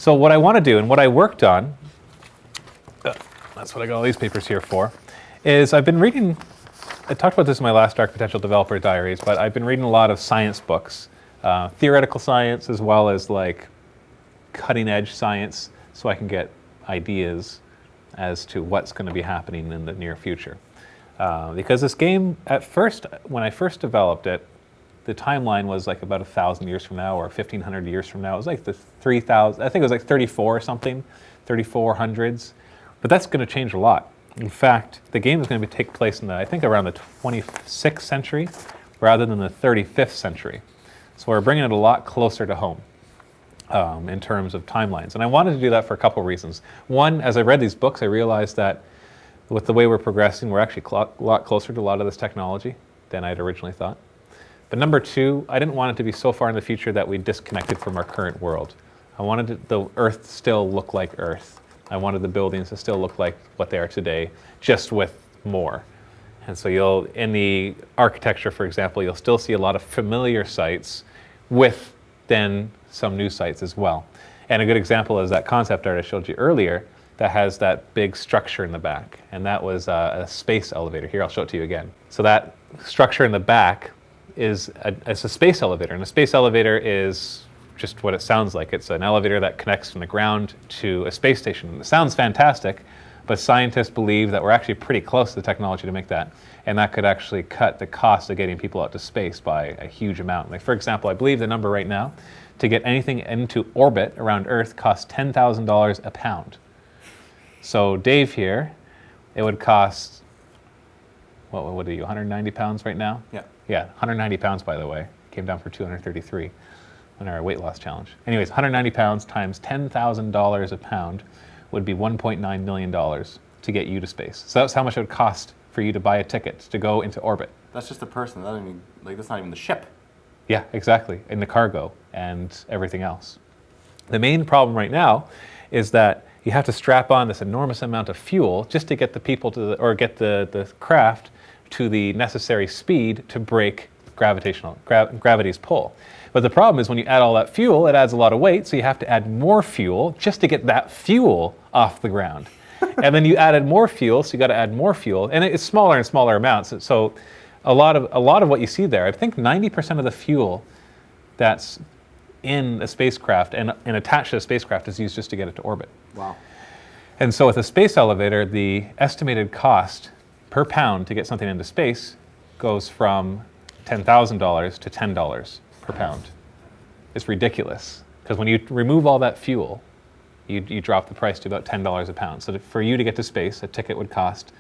So what I want to do and what I worked on, that's what I got all these papers here for, is I've been reading, I talked about this in my last Dark Potential Developer Diaries, but I've been reading a lot of science books, theoretical science as well as like cutting edge science, so I can get ideas as to what's going to be happening in the near future. Because this game, at first, when I first developed it, the timeline was like about 1,000 years from now or 1,500 years from now. It was like the 3,000, I think it was like 34 or something, 3400s. But that's going to change a lot. In fact, the game is going to take place in the, I think around the 26th century rather than the 35th century. So we're bringing it a lot closer to home in terms of timelines. And I wanted to do that for a couple of reasons. One, as I read these books, I realized that with the way we're progressing, we're actually a lot closer to a lot of this technology than I'd originally thought. But number two, I didn't want it to be so far in the future that we disconnected from our current world. I wanted the Earth to still look like Earth. I wanted the buildings to still look like what they are today, just with more. And so you'll, in the architecture, for example, you'll still see a lot of familiar sites with then some new sites as well. And a good example is that concept art I showed you earlier that has that big structure in the back. And that was a space elevator. Here, I'll show it to you again. So that structure in the back is a space elevator. And a space elevator is just what it sounds like. It's an elevator that connects from the ground to a space station. It sounds fantastic, but scientists believe that we're actually pretty close to the technology to make that. And that could actually cut the cost of getting people out to space by a huge amount. Like, for example, I believe the number right now to get anything into orbit around Earth costs $10,000 a pound. So Dave here, it would cost, what are you, 190 pounds right now? Yeah. Yeah, 190 pounds, by the way. Came down for 233 on our weight loss challenge. Anyways, 190 pounds times $10,000 a pound would be $1.9 million to get you to space. So that's how much it would cost for you to buy a ticket to go into orbit. That's just a person. That even, like, that's not even the ship. Yeah, exactly. And the cargo and everything else. The main problem right now is that you have to strap on this enormous amount of fuel just to get the people to or get the craft to the necessary speed to break gravity's pull. But the problem is when you add all that fuel, it adds a lot of weight, so you have to add more fuel just to get that fuel off the ground. And then you added more fuel, so you got to add more fuel, and it's smaller and smaller amounts. So a lot of what you see there, I think 90% of the fuel that's in a spacecraft and attached to a spacecraft is used just to get it to orbit. Wow. And so with a space elevator, the estimated cost per pound to get something into space goes from $10,000 to $10 per pound. It's ridiculous, because when you remove all that fuel, you drop the price to about $10 a pound. So for you to get to space, a ticket would cost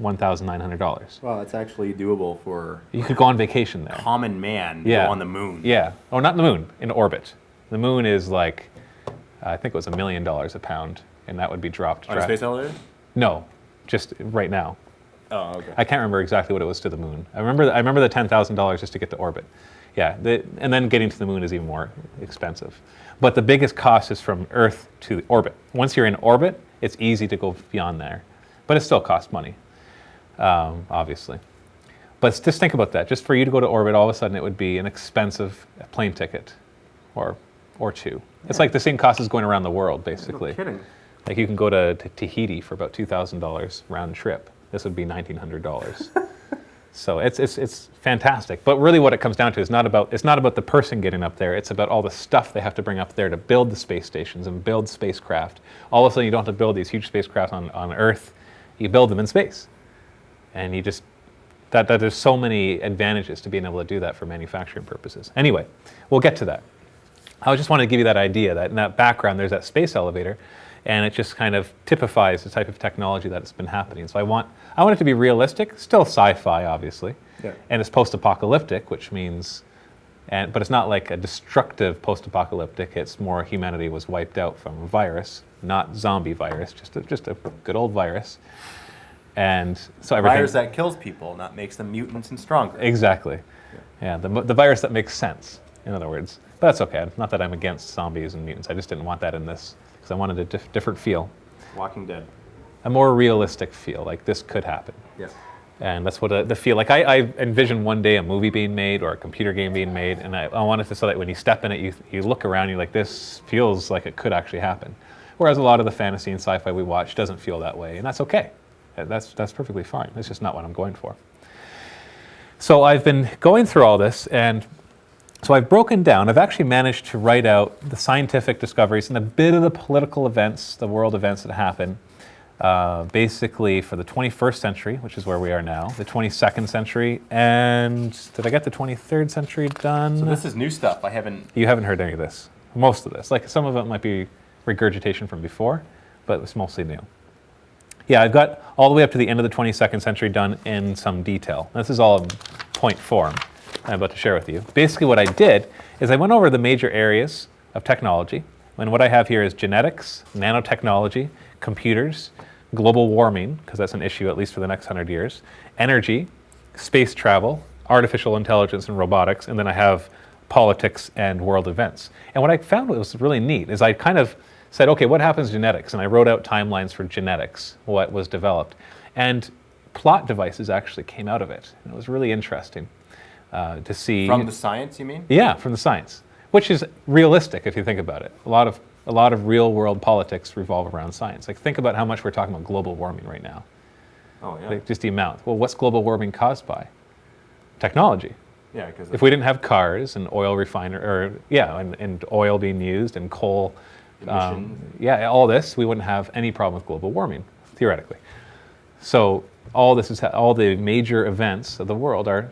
$1,900. Wow, that's actually doable for... You could go on vacation there. Common man Yeah. go on the moon. Yeah. Oh, not the moon, in orbit. The moon is like, I think it was $1 million a pound, and that would be dropped. On a space elevator? No, just right now. Oh, okay. I can't remember exactly what it was to the moon. I remember the $10,000 just to get to orbit. Yeah, and then getting to the moon is even more expensive. But the biggest cost is from Earth to orbit. Once you're in orbit, it's easy to go beyond there. But it still costs money, obviously. But just think about that. Just for you to go to orbit, all of a sudden it would be an expensive plane ticket or two. Yeah. It's like the same cost as going around the world, basically. No kidding. Like you can go to Tahiti for about $2,000 round trip. This would be $1,900. So it's fantastic. But really what it comes down to is it's not about the person getting up there. It's about all the stuff they have to bring up there to build the space stations and build spacecraft. All of a sudden you don't have to build these huge spacecraft on Earth. You build them in space. And you just, that there's so many advantages to being able to do that for manufacturing purposes. Anyway, we'll get to that. I just wanted to give you that idea that in that background there's that space elevator, and it just kind of typifies the type of technology that has been happening. So I want it to be realistic, still sci-fi, obviously, yeah. And it's post-apocalyptic, which means, but it's not like a destructive post-apocalyptic. It's more humanity was wiped out from a virus, not zombie virus, just a good old virus, and so everything. Virus that kills people, not makes them mutants and stronger. Exactly, yeah. The virus that makes sense, in other words. But that's okay. Not that I'm against zombies and mutants. I just didn't want that in this. I wanted a different feel. Walking Dead. A more realistic feel, like this could happen. Yeah. And that's what the feel like. I envision one day a movie being made or a computer game being made, and I want it to so that when you step in it, you look around, you're like, this feels like it could actually happen. Whereas a lot of the fantasy and sci-fi we watch doesn't feel that way, and that's okay. That's perfectly fine. It's just not what I'm going for. So I've been going through all this, and so I've broken down. I've actually managed to write out the scientific discoveries and a bit of the political events, the world events that happen. Basically for the 21st century, which is where we are now, the 22nd century, and did I get the 23rd century done? So this is new stuff. You haven't heard any of this. Most of this. Like some of it might be regurgitation from before, but it's mostly new. Yeah, I've got all the way up to the end of the 22nd century done in some detail. This is all in point form I'm about to share with you. Basically what I did is I went over the major areas of technology, and what I have here is genetics, nanotechnology, computers, global warming, because that's an issue at least for the next 100 years, energy, space travel, artificial intelligence and robotics, and then I have politics and world events. And what I found was really neat is I kind of said, okay, what happens to genetics? And I wrote out timelines for genetics, what was developed. And plot devices actually came out of it. And it was really interesting to see. From the science, you mean? Yeah, from the science, which is realistic if you think about it. A lot of real world politics revolve around science. Like think about how much we're talking about global warming right now. Oh, yeah. Like just the amount. Well, what's global warming caused by? Technology. Yeah, because If we didn't have cars and oil and oil being used and coal, all this, we wouldn't have any problem with global warming, theoretically. So all the major events of the world are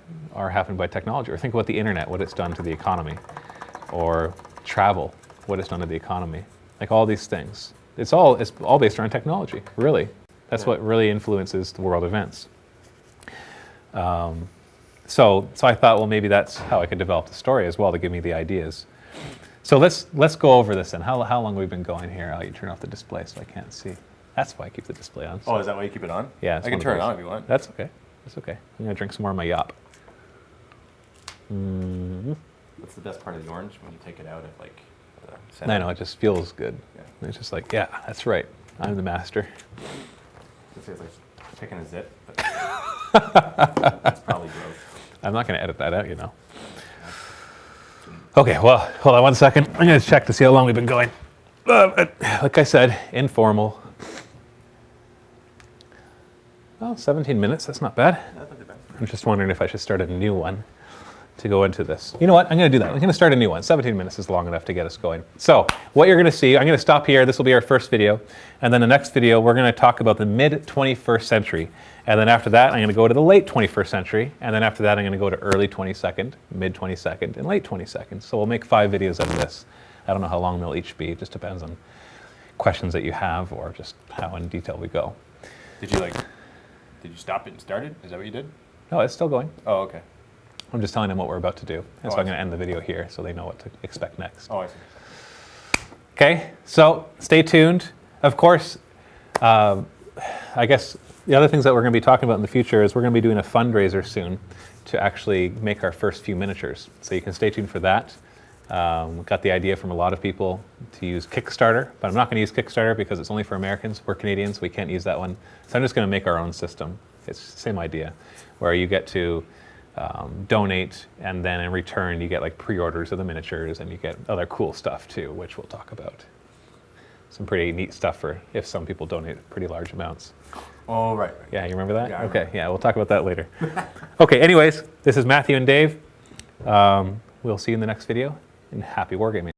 happened by technology. Or think about the internet, what it's done to the economy, or travel, what it's done to the economy. Like all these things, it's all based around technology. Really, that's what really influences the world events. So I thought, well, maybe that's how I could develop the story as well to give me the ideas. So let's go over this then. How long have we been going here? You turn off the display so I can't see. That's why I keep the display on. Oh, is that why you keep it on? Yeah. I can turn it on if you want. That's okay. That's okay. I'm gonna drink some more of my yop. Mm-hmm. What's the best part of the orange when you take it out of like the center? I know, it just feels good. Yeah. It's just like, yeah, that's right. I'm the master. It feels like picking a zip, but that's probably gross. I'm not going to edit that out, you know. Okay, well, hold on one second. I'm going to check to see how long we've been going. Like I said, informal. Well, 17 minutes, that's not bad. That's not too bad. I'm just wondering if I should start a new one to go into this. You know what? I'm going to do that. I'm going to start a new one. 17 minutes is long enough to get us going. So what you're going to see, I'm going to stop here. This will be our first video. And then the next video, we're going to talk about the mid-21st century. And then after that, I'm going to go to the late 21st century. And then after that, I'm going to go to early 22nd, mid-22nd, and late 22nd. So we'll make 5 videos out of this. I don't know how long they'll each be. It just depends on questions that you have or just how in detail we go. Did you stop it and start it? Is that what you did? No, it's still going. Oh, okay. I'm just telling them what we're about to do. And so I I'm going see. to end the video here so they know what to expect next. Oh, I see. Okay, so stay tuned. Of course, I guess the other things that we're going to be talking about in the future is we're going to be doing a fundraiser soon to actually make our first few miniatures. So you can stay tuned for that. Got the idea from a lot of people to use Kickstarter, but I'm not going to use Kickstarter because it's only for Americans. We're Canadians, we can't use that one. So I'm just going to make our own system. It's the same idea, where you get to donate, and then in return you get like pre-orders of the miniatures, and you get other cool stuff too, which we'll talk about. Some pretty neat stuff for if some people donate pretty large amounts. Oh, right. Yeah, you remember that? Yeah, I okay, remember. yeah, we'll talk about that later. Okay, anyways, this is Matthew and Dave. We'll see you in the next video, and happy wargaming.